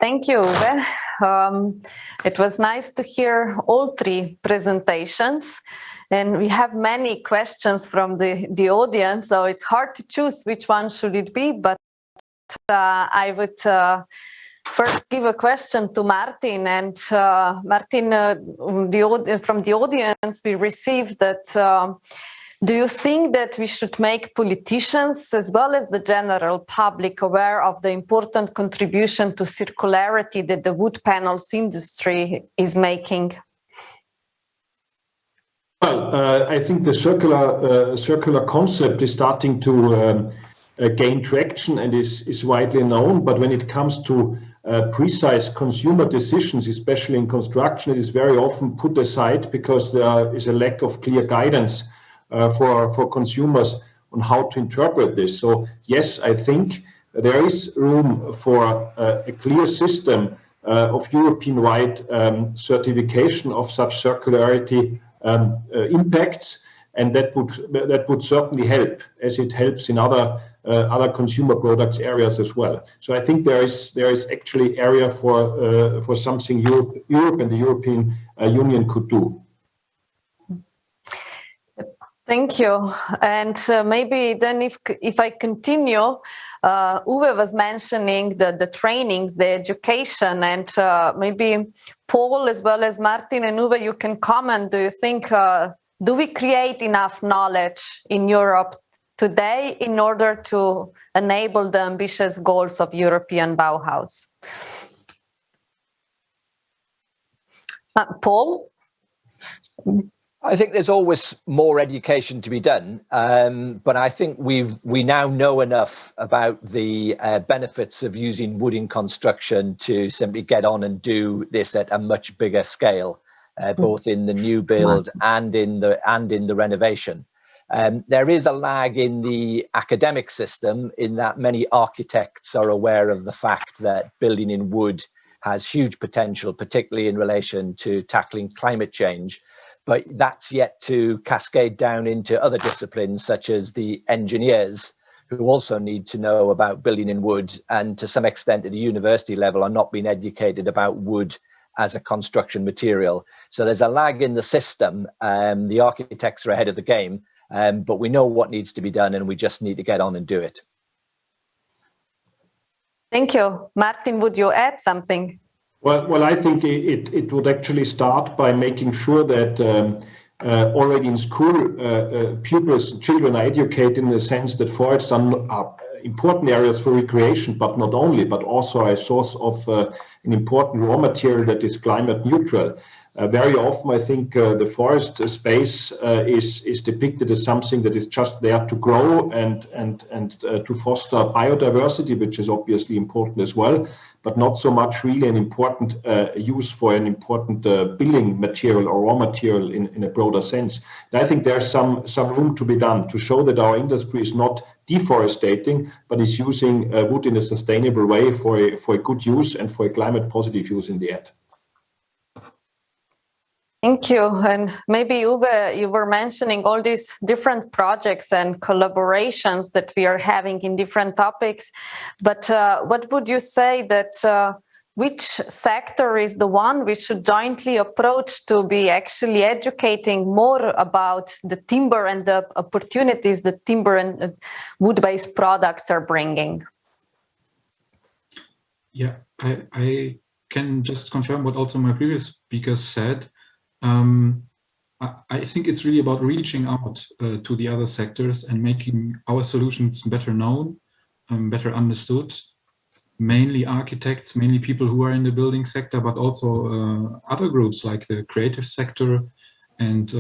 Thank you, Uwe. It was nice to hear all three presentations. And we have many questions from the audience, so it's hard to choose which one should it be. But I would first give a question to Martin. And Martin, from the audience, we received that do you think that we should make politicians as well as the general public aware of the important contribution to circularity that the wood panels industry is making? Well, I think the circular concept is starting to gain traction and is widely known. But when it comes to precise consumer decisions, especially in construction, it is very often put aside because there is a lack of clear guidance for consumers on how to interpret this. So yes, I think there is room for a clear system of European-wide certification of such circularity impacts, and that would certainly help, as it helps in other consumer products areas as well. So I think there is actually area for something Europe and the European Union could do. Thank you. And maybe then if I continue, Uwe was mentioning the trainings, the education, and maybe Paul as well as Martin and Uwe, you can comment. Do you think, do we create enough knowledge in Europe today in order to enable the ambitious goals of European Bauhaus? Paul? I think there's always more education to be done, but I think we now know enough about the benefits of using wood in construction to simply get on and do this at a much bigger scale, both in the new build and in the renovation. There is a lag in the academic system in that many architects are aware of the fact that building in wood has huge potential, particularly in relation to tackling climate change. But that's yet to cascade down into other disciplines, such as the engineers, who also need to know about building in wood, and to some extent at the university level are not being educated about wood as a construction material. So there's a lag in the system. The architects are ahead of the game, but we know what needs to be done, and we just need to get on and do it. Thank you. Martin, would you add something? Well, I think it would actually start by making sure that already in school, pupils, children are educated in the sense that forests are important areas for recreation, but not only, but also a source of an important raw material that is climate neutral. Very often, I think the forest space is depicted as something that is just there to grow and to foster biodiversity, which is obviously important as well, but not so much really an important use for an important building material or raw material in a broader sense. And I think there's some room to be done to show that our industry is not deforesting, but is using wood in a sustainable way for a good use and for a climate positive use in the end. Thank you. And maybe, Uwe, you were mentioning all these different projects and collaborations that we are having in different topics. But what would you say that which sector is the one we should jointly approach to be actually educating more about the timber and the opportunities that timber and wood-based products are bringing? Yeah, I can just confirm what also my previous speakers said. I think it's really about reaching out to the other sectors and making our solutions better known, better understood. Mainly architects, mainly people who are in the building sector, but also other groups like the creative sector and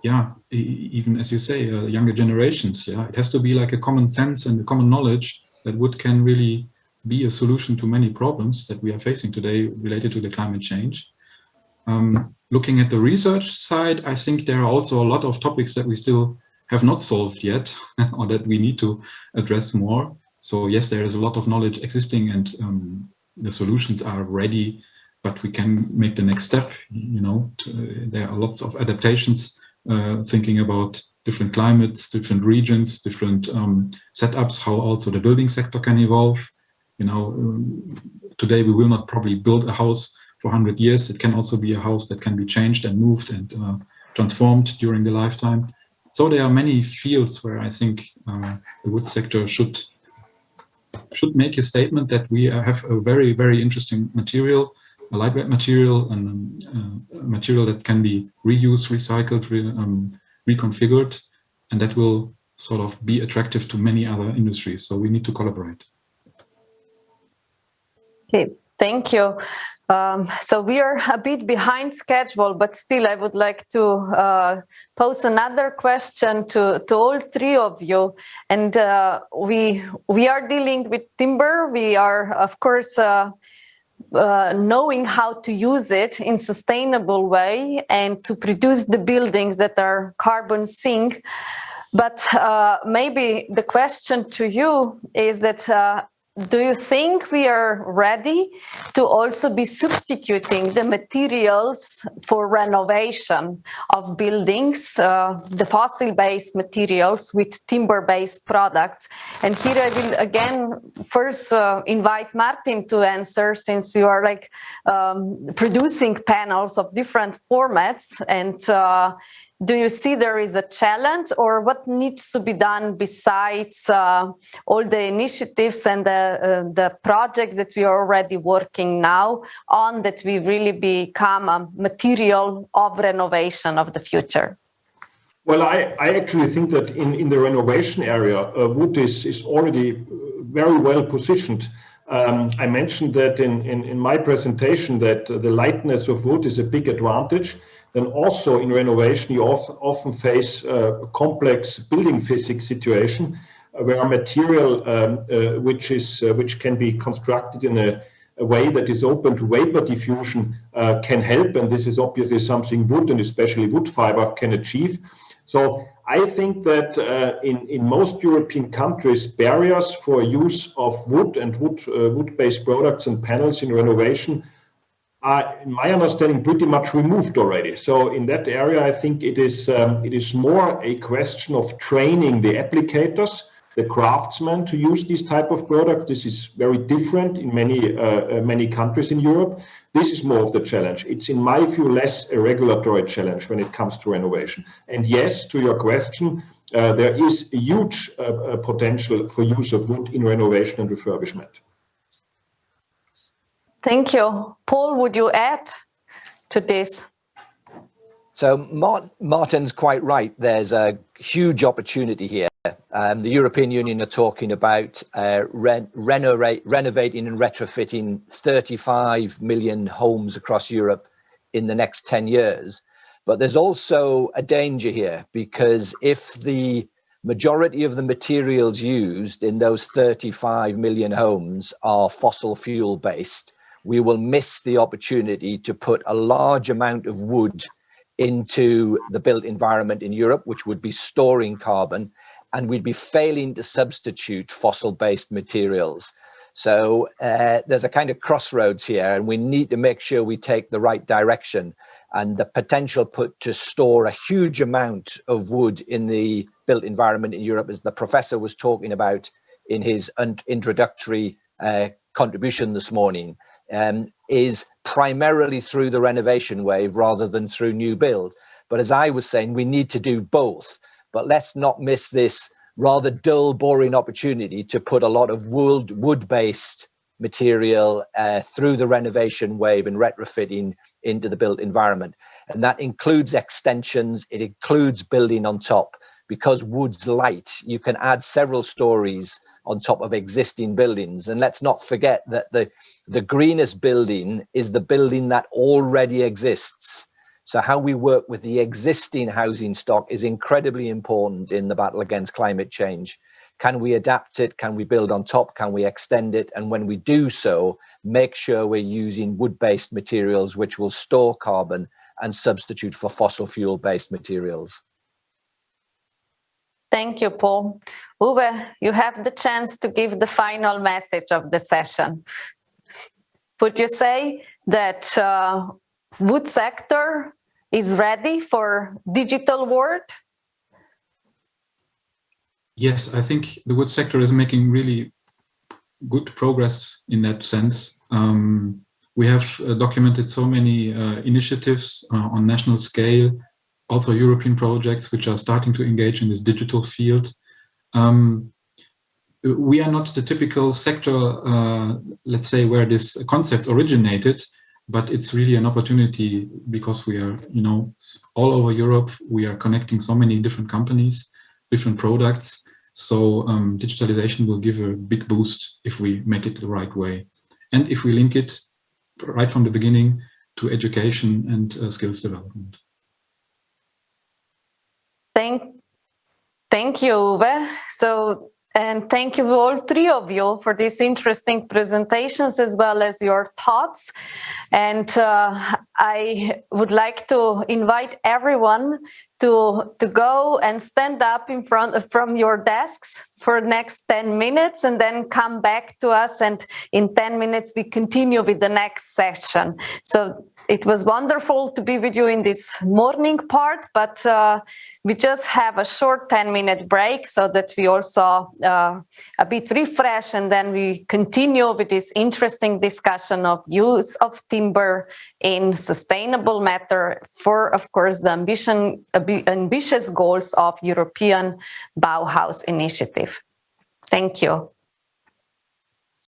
yeah, even as you say, younger generations. Yeah, it has to be like a common sense and a common knowledge that wood can really be a solution to many problems that we are facing today related to the climate change. Looking at the research side, I think there are also a lot of topics that we still have not solved yet or that we need to address more. So yes, there is a lot of knowledge existing and the solutions are ready, but we can make the next step. You know, there are lots of adaptations, thinking about different climates, different regions, different setups, how also the building sector can evolve. You know, today we will not probably build a house for 100 years. It can also be a house that can be changed and moved and transformed during the lifetime. So there are many fields where I think the wood sector should make a statement that we have a very, very interesting material, a lightweight material, and a material that can be reused, recycled, reconfigured, and that will sort of be attractive to many other industries. So we need to collaborate. Okay, thank you. So we are a bit behind schedule, but still I would like to pose another question to all three of you. And we are dealing with timber. We are, of course, knowing how to use it in sustainable way and to produce the buildings that are carbon sink. But maybe the question to you is that do you think we are ready to also be substituting the materials for renovation of buildings, the fossil-based materials with timber-based products? And here I will again first invite Martin to answer, since you are like producing panels of different formats. And do you see there is a challenge, or what needs to be done besides all the initiatives and the projects that we are already working now on, that we really become a material of renovation of the future? Well, I actually think that in the renovation area, wood is already very well positioned. I mentioned that in my presentation that the lightness of wood is a big advantage. Then also in renovation, you often face a complex building physics situation where a material which can be constructed in a way that is open to vapor diffusion can help. And this is obviously something wood, and especially wood fiber, can achieve. So I think that in most European countries, barriers for use of wood and wood-based products and panels in renovation are, in my understanding, pretty much removed already. So in that area, I think it is more a question of training the applicators, the craftsmen, to use these type of products. This is very different in many countries in Europe. This is more of the challenge. It's, in my view, less a regulatory challenge when it comes to renovation. And yes, to your question, there is a huge potential for use of wood in renovation and refurbishment. Thank you. Paul, would you add to this? So Martin's quite right. There's a huge opportunity here. The European Union are talking about renovating and retrofitting 35 million homes across Europe in the next 10 years. But there's also a danger here, because if the majority of the materials used in those 35 million homes are fossil fuel based, we will miss the opportunity to put a large amount of wood into the built environment in Europe, which would be storing carbon, and we'd be failing to substitute fossil-based materials. So there's a kind of crossroads here, and we need to make sure we take the right direction. And the potential to store a huge amount of wood in the built environment in Europe, as the professor was talking about in his introductory contribution this morning, is primarily through the renovation wave rather than through new build. But as I was saying, we need to do both. But let's not miss this rather dull, boring opportunity to put a lot of wood-based material through the renovation wave and retrofitting into the built environment. And that includes extensions, it includes building on top. Because wood's light, you can add several stories on top of existing buildings. And let's not forget that the greenest building is the building that already exists. So how we work with the existing housing stock is incredibly important in the battle against climate change. Can we adapt it? Can we build on top? Can we extend it? And when we do so, make sure we're using wood-based materials which will store carbon and substitute for fossil fuel-based materials. Thank you, Paul. Uwe, you have the chance to give the final message of the session. Would you say that wood sector is ready for digital world? Yes, I think the wood sector is making really good progress in that sense. We have documented so many initiatives on national scale, also European projects which are starting to engage in this digital field. We are not the typical sector, let's say, where this concepts originated, but it's really an opportunity because we are, you know, all over Europe. We are connecting so many different companies, different products. So digitalization will give a big boost if we make it the right way. And if we link it right from the beginning to education and skills development. Thank you, Uwe. And thank you all three of you for these interesting presentations as well as your thoughts. And I would like to invite everyone to go and stand up in front from your desks for the next 10 minutes and then come back to us. And in 10 minutes, we continue with the next session. So it was wonderful to be with you in this morning part, but we just have a short 10-minute break so that we also a bit refresh, and then we continue with this interesting discussion of use of timber in sustainable matter for, of course, the ambitious goals of European Bauhaus initiative. Thank you.